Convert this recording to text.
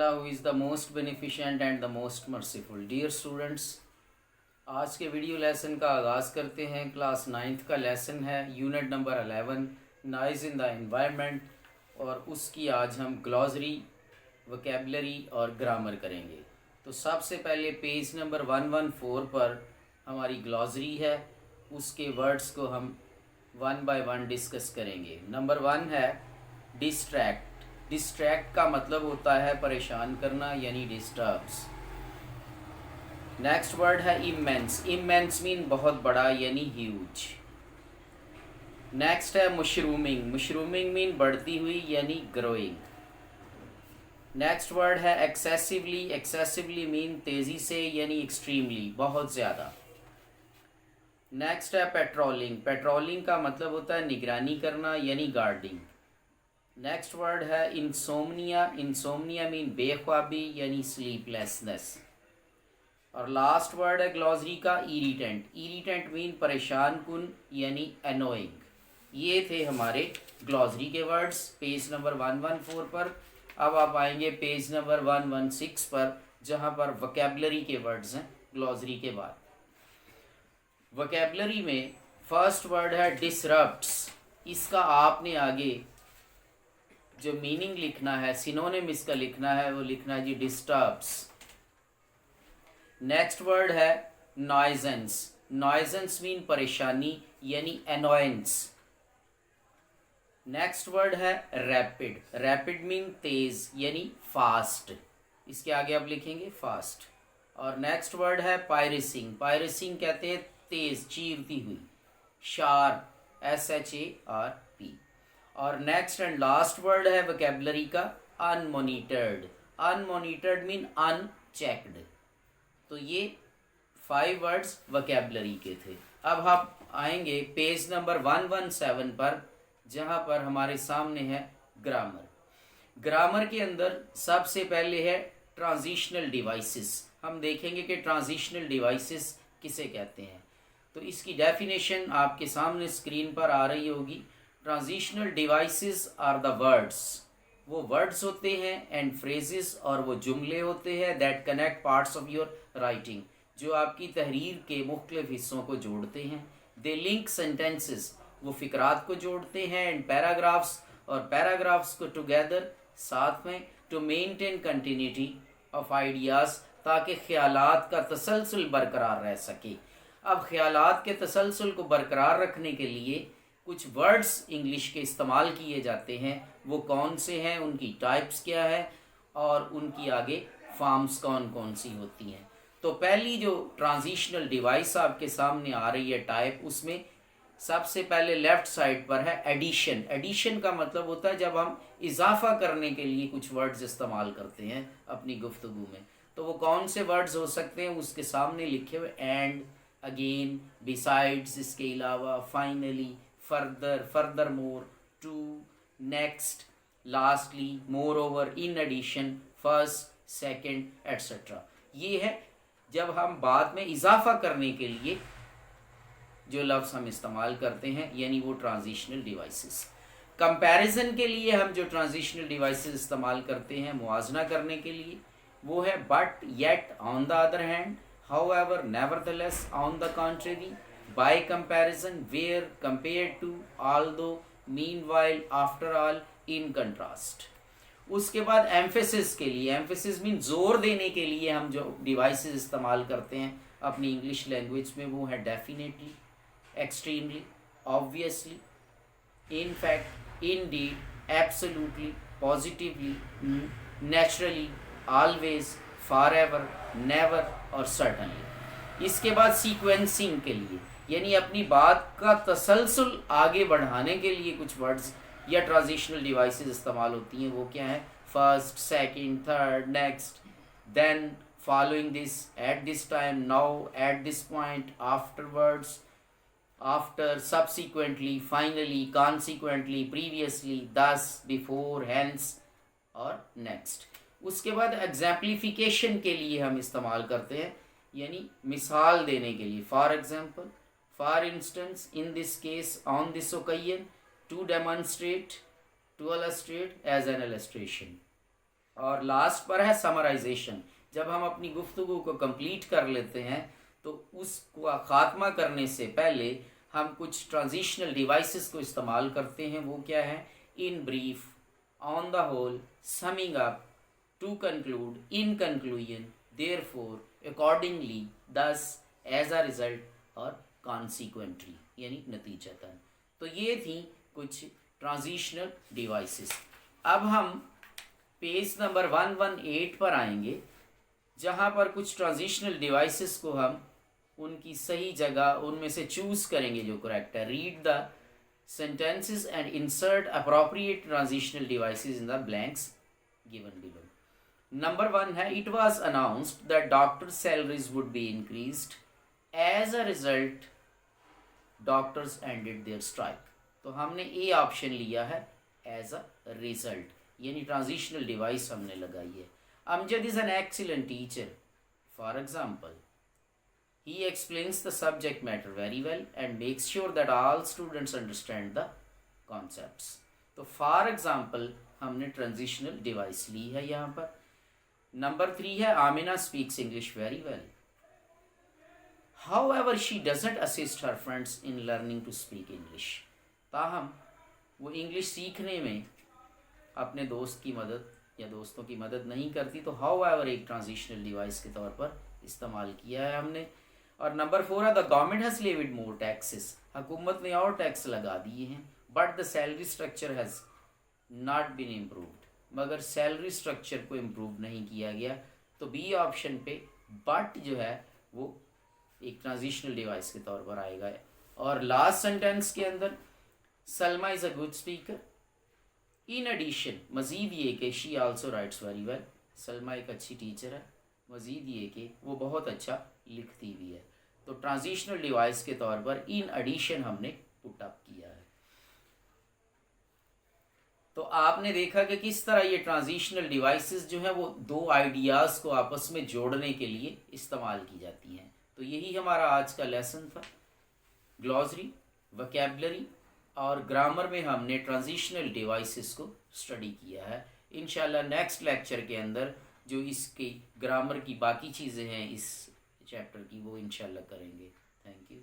Allah who is the most beneficent and the most merciful. Dear students, आज के video lesson का आगाज़ करते हैं। क्लास 9th का लेसन है, unit number 11 noise in the environment, और उसकी आज हम ग्लॉसरी, वोकैबुलरी और ग्रामर करेंगे। तो सबसे पहले पेज नंबर 114 पर हमारी ग्लॉसरी है, उसके वर्ड्स को हम वन बाय वन डिस्कस करेंगे। नंबर 1 है डिस्ट्रैक्ट। डिस्ट्रैक्ट का मतलब होता है परेशान करना, यानी डिस्टर्ब्स। नेक्स्ट वर्ड है इमेंस। इमेंस मीन बहुत बड़ा, यानी ह्यूज। नेक्स्ट है मशरूमिंग। मशरूमिंग मीन बढ़ती हुई, यानी ग्रोइंग। नेक्स्ट वर्ड है एक्सेसिवली। एक्सेसिवली मीन तेज़ी से, यानी एक्सट्रीमली, बहुत ज़्यादा। नेक्स्ट है पेट्रोलिंग। पेट्रोलिंग का मतलब होता है निगरानी करना, यानी गार्डिंग। नेक्स्ट वर्ड है इंसोमनिया। इंसोमनिया मीन बेख्वाबी, यानी स्लीपलेसनेस। और लास्ट वर्ड है ग्लॉसरी का इरिटेंट। इरिटेंट मीन परेशान कुन, यानी अनोइंग। ये थे हमारे ग्लॉसरी के वर्ड्स पेज नंबर 114 पर। अब आप आएंगे पेज नंबर 116 पर, जहाँ पर वोकैबुलरी के वर्ड्स हैं ग्लॉसरी के बाद। वोकैबुलरी में फर्स्ट वर्ड है डिसरप्ट्स। इसका आपने आगे जो मीनिंग लिखना है, सिनोनिम इसका लिखना है, वो लिखना है जी डिस्टर्ब्स। नेक्स्ट वर्ड है नॉइजेंस। नॉइजेंस मीन परेशानी, यानी अनोयंस। नेक्स्ट वर्ड है रैपिड। रैपिड मीन तेज, यानी फास्ट। इसके आगे आप लिखेंगे फास्ट। और नेक्स्ट वर्ड है पायरेसिंग। पायरेसिंग कहते हैं तेज, चीरती हुई। Sharp, SHARP। और नेक्स्ट एंड लास्ट वर्ड है वोकैबुलरी का अनमॉनिटर्ड। अनमॉनिटर्ड मीन अनचेक्ड। तो ये 5 वर्ड्स वोकैबुलरी के थे। अब हम आएंगे पेज नंबर 117 पर, जहाँ पर हमारे सामने है ग्रामर। ग्रामर के अंदर सबसे पहले है ट्रांजिशनल डिवाइसेस। हम देखेंगे कि ट्रांजिशनल डिवाइसेस किसे कहते हैं। तो इसकी डेफिनेशन आपके सामने स्क्रीन पर आ रही होगी। Transitional devices are the words. वो वर्ड्स होते हैं एंड फ्रेजेस, और वो जुमले होते हैं that connect parts of your writing, जो आपकी तहरीर के मुख्तलिफ हिस्सों को जोड़ते हैं। दे लिंक सेंटेंसेस, वो फिक्रात को जोड़ते हैं, एंड पैराग्राफ्स, और पैराग्राफ्स को टुगेदर, साथ में, to maintain continuity of ideas, ताकि ख्यालात का तसलसल बरकरार रह सके। अब ख्यालात के तसलसल को बरकरार रखने के लिए कुछ वर्ड्स इंग्लिश के इस्तेमाल किए जाते हैं। वो कौन से हैं, उनकी टाइप्स क्या है, और उनकी आगे फॉर्म्स कौन कौन सी होती हैं। तो पहली जो ट्रांजिशनल डिवाइस आपके सामने आ रही है टाइप, उसमें सबसे पहले लेफ्ट साइड पर है एडिशन। एडिशन का मतलब होता है जब हम इजाफा करने के लिए कुछ वर्ड्स इस्तेमाल करते हैं अपनी गुफ्तगू में। तो वो कौन से वर्ड्स हो सकते हैं, उसके सामने लिखे हुए एंड, अगेन, बिसाइड्स, इसके अलावा, finally, further, furthermore, too, next, lastly, moreover, in addition, first, second, etcetera. ये है जब हम बाद में इजाफा करने के लिए जो लफ्ज़ हम इस्तेमाल करते हैं, यानी वो ट्रांजिशनल डिवाइसेस। कंपैरिजन के लिए हम जो ट्रांजिशनल डिवाइसेस इस्तेमाल करते हैं मुआजना करने के लिए, वो है but, yet, on the other hand, however, nevertheless, on the contrary, by comparison, where, compared to, although, meanwhile, after all, in contrast। उसके बाद एम्फेसिस के लिए, एम्फेसिस मीन जोर देने के लिए हम जो डिवाइसेस इस्तेमाल करते हैं अपनी इंग्लिश लैंग्वेज में, वो है definitely, extremely, obviously, in fact, Indeed, absolutely, positively, naturally, always, forever, never और सर्टनली। इसके बाद सीक्वेंसिंग के लिए, यानी अपनी बात का तसलसल आगे बढ़ाने के लिए कुछ वर्ड्स या ट्रांजिशनल डिवाइसेस इस्तेमाल होती हैं। वो क्या है, first, second, third, next, then, following this, at this time, now, at this point, afterwards, after, subsequently, finally, consequently, previously, thus, before, hence और नेक्स्ट। उसके बाद एग्जाम्पलिफिकेशन के लिए हम इस्तेमाल करते हैं, यानी मिसाल देने के लिए। For example, for instance, in this case, on this occasion, to demonstrate, to illustrate, as an illustration. और लास्ट पर है समराइजेशन। जब हम अपनी गुफ्तगू को कंप्लीट कर लेते हैं तो उसको खात्मा करने से पहले हम कुछ ट्रांजिशनल डिवाइसेस को इस्तेमाल करते हैं। वो क्या है? In brief, on the whole, summing up, to conclude, in conclusion, therefore, accordingly, thus, as a result और कॉन्सिक्वेंटली यानी नतीजतन। तो ये थी कुछ ट्रांजिशनल डिवाइसेस। अब हम पेज नंबर 118 पर आएंगे, जहाँ पर कुछ ट्रांजिशनल डिवाइसेस को हम उनकी सही जगह उनमें से चूज करेंगे जो करेक्ट है। Read the sentences and insert appropriate transitional devices in the blanks given below. Number 1 है, it was announced that doctors' salaries would be increased. As a result, doctors ended their strike. तो हमने A option लिया है as a result, यानी transitional device हमने लगाई है। Amjad is an excellent teacher. For example, he explains the subject matter very well and makes sure that all students understand the concepts. तो for example हमने transitional device ली है यहाँ पर। Number 3 है, Amina speaks English very well. However, she doesn't assist her friends in learning to speak English. ताहम वो English सीखने में अपने दोस्त की मदद या दोस्तों की मदद नहीं करती। तो however एक ट्रांजिशनल डिवाइस के तौर पर इस्तेमाल किया है हमने। और नंबर 4 है, the government has levied more taxes. हुकूमत ने और टैक्स लगा दिए हैं, but the salary structure has not been improved. मगर सैलरी स्ट्रक्चर को इम्प्रूव नहीं किया गया। तो बी ऑप्शन पे बट जो है वो एक ट्रांजिशनल डिवाइस के तौर पर आएगा। और लास्ट सेंटेंस के अंदर Salma is a good speaker. In addition, मज़ीद ये कि she also writes very well. Salma एक अच्छी टीचर है, मज़ीद ये कि वो बहुत अच्छा लिखती भी है। तो ट्रांजिशनल डिवाइस के तौर पर इन एडिशन हमने पुट अप किया है। तो आपने देखा कि किस तरह ये ट्रांजिशनल डिवाइसेस जो है वो दो आइडियाज़ को आपस में जोड़ने के लिए इस्तेमाल की जाती हैं। तो यही हमारा आज का लेसन था। ग्लॉसरी, वोकैबुलरी और ग्रामर में हमने ट्रांजिशनल डिवाइसेस को स्टडी किया है। इंशाल्लाह नेक्स्ट लेक्चर के अंदर जो इसकी ग्रामर की बाकी चीज़ें हैं इस चैप्टर की, वो इंशाल्लाह करेंगे। Thank you.